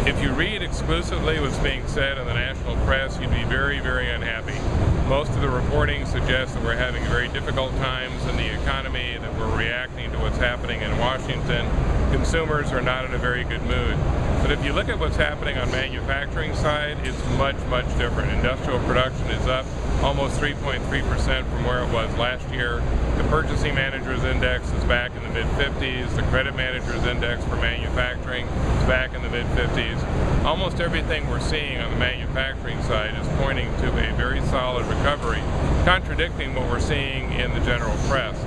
If you read exclusively what's being said in the national press, you'd be very, very unhappy. Most of the reporting suggests that we're having very difficult times in the economy, that we're reacting to what's happening in Washington. Consumers are not in a very good mood. But if you look at what's happening on manufacturing side, it's much, much different. Industrial production is up almost 3.3% from where it was last year. The Purchasing Managers Index is back in the mid-50s. The Credit Managers Index for manufacturing is back in the mid-50s. Almost everything we're seeing on the manufacturing side is pointing to a very solid recovery, contradicting what we're seeing in the general press.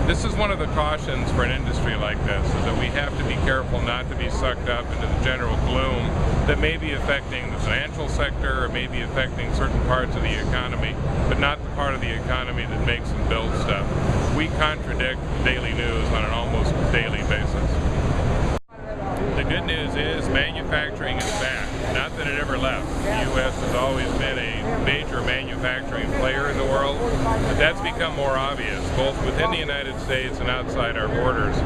This is one of the cautions for an industry like this, is that we have to be careful not to be sucked up into the general gloom that may be affecting the financial sector or may be affecting certain parts of the economy, but not the part of the economy that makes and builds stuff. We contradict daily news on an almost daily basis. The good news is manufacturing is back. Not that it ever left. The U.S. has always been a major manufacturing player in the world, but that's become more obvious, both within the United States and outside our borders.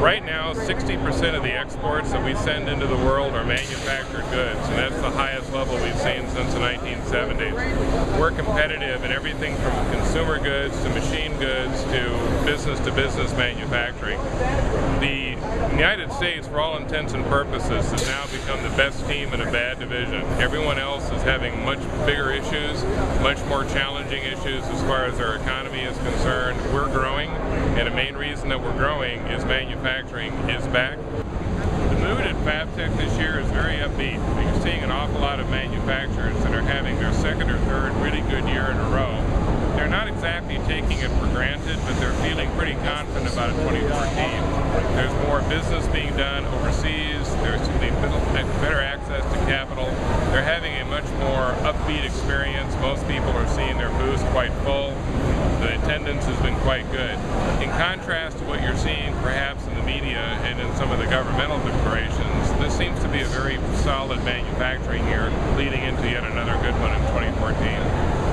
Right now, 60% of the exports that we send into the world are manufactured goods, and that's the highest level we've seen since the 1970s. We're competitive in everything from consumer goods to machine goods to business manufacturing. The United States, for all intents and purposes, has now become the best team in a bad division. Everyone else is having much bigger issues, much more challenging issues as far as our economy is concerned. We're growing, and the main reason that we're growing is manufacturing is back. The mood at FABTECH this year is very upbeat. You're seeing an awful lot of manufacturers that are having their second or third really good year in a row. They're not exactly taking it for granted, but they're feeling pretty confident about 2014. There's more business being done overseas. There's better access to capital. They're having a much more upbeat experience. Most people are seeing their booths quite full. The attendance has been quite good. In contrast to what you're seeing perhaps in the media and in some of the governmental declarations, this seems to be a very solid manufacturing year leading into yet another good one in 2014.